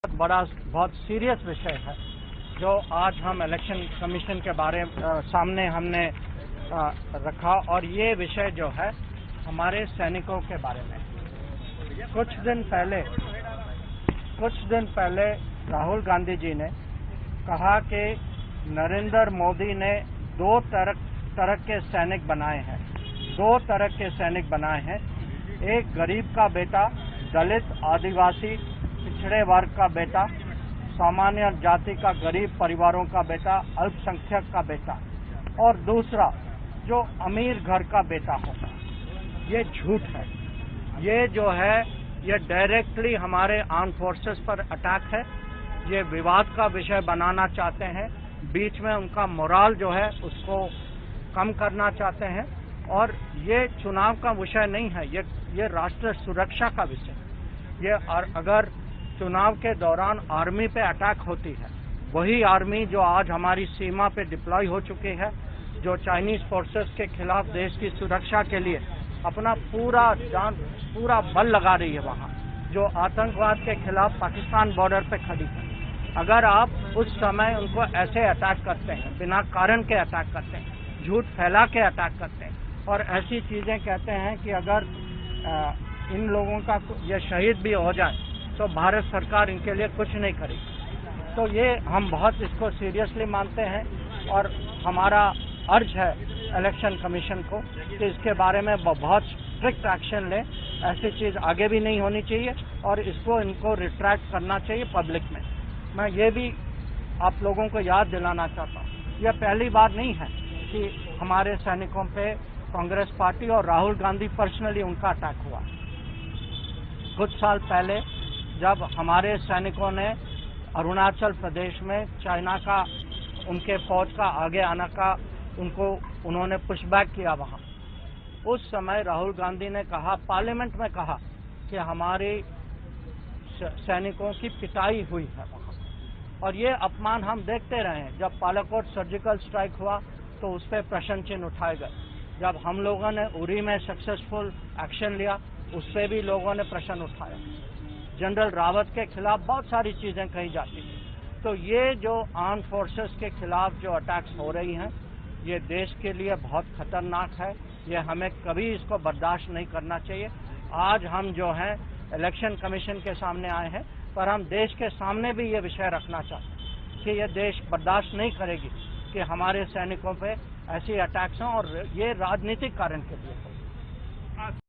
बहुत सीरियस विषय है जो आज हम इलेक्शन कमीशन के सामने हमने रखा, और ये विषय जो है हमारे सैनिकों के बारे में। कुछ दिन पहले राहुल गांधी जी ने कहा कि नरेंद्र मोदी ने दो तरह के सैनिक बनाए हैं। एक गरीब का बेटा, दलित, आदिवासी, पिछड़े वर्ग का बेटा, सामान्य जाति का गरीब परिवारों का बेटा, अल्पसंख्यक का बेटा, और दूसरा जो अमीर घर का बेटा होगा। ये झूठ है। ये जो है ये डायरेक्टली हमारे आर्म फोर्सेस पर अटैक है। ये विवाद का विषय बनाना चाहते हैं, बीच में उनका मोराल जो है उसको कम करना चाहते हैं, और ये चुनाव का विषय नहीं है, ये राष्ट्र सुरक्षा का विषय। ये अगर चुनाव के दौरान आर्मी पे अटैक होती है, वही आर्मी जो आज हमारी सीमा पे डिप्लॉय हो चुकी है, जो चाइनीज फोर्सेस के खिलाफ देश की सुरक्षा के लिए अपना पूरा बल लगा रही है, वहाँ जो आतंकवाद के खिलाफ पाकिस्तान बॉर्डर पे खड़ी है। अगर आप उस समय उनको ऐसे अटैक करते हैं, बिना कारण के अटैक करते हैं, झूठ फैला के अटैक करते हैं और ऐसी चीजें कहते हैं कि अगर इन लोगों का ये शहीद भी हो जाए तो भारत सरकार इनके लिए कुछ नहीं करेगी, तो ये हम बहुत इसको सीरियसली मानते हैं। और हमारा अर्ज है इलेक्शन कमीशन को कि इसके बारे में बहुत स्ट्रिक्ट एक्शन ले। ऐसी चीज आगे भी नहीं होनी चाहिए और इनको रिट्रैक्ट करना चाहिए पब्लिक में। मैं ये भी आप लोगों को याद दिलाना चाहता हूँ, यह पहली बार नहीं है कि हमारे सैनिकों पे कांग्रेस पार्टी और राहुल गांधी पर्सनली उनका अटैक हुआ। कुछ साल पहले जब हमारे सैनिकों ने अरुणाचल प्रदेश में चाइना का, उनके फौज का आगे आने का उन्होंने पुशबैक किया वहां, उस समय राहुल गांधी ने कहा, पार्लियामेंट में कहा कि हमारे सैनिकों की पिटाई हुई है वहां। और ये अपमान हम देखते रहे हैं। जब पालाकोट सर्जिकल स्ट्राइक हुआ तो उस पर प्रश्न चिन्ह उठाए गए। जब हम लोगों ने उरी में सक्सेसफुल एक्शन लिया, उस पर भी लोगों ने प्रश्न उठाया। जनरल रावत के खिलाफ बहुत सारी चीजें कही जाती थी। तो ये जो आर्म फोर्सेस के खिलाफ जो अटैक्स हो रही हैं, ये देश के लिए बहुत खतरनाक है। ये हमें कभी इसको बर्दाश्त नहीं करना चाहिए। आज हम जो हैं इलेक्शन कमीशन के सामने आए हैं, पर हम देश के सामने भी ये विषय रखना चाहते हैं कि ये देश बर्दाश्त नहीं करेगी कि हमारे सैनिकों पे ऐसी अटैक्स हों, और ये राजनीतिक कारण के लिए हो।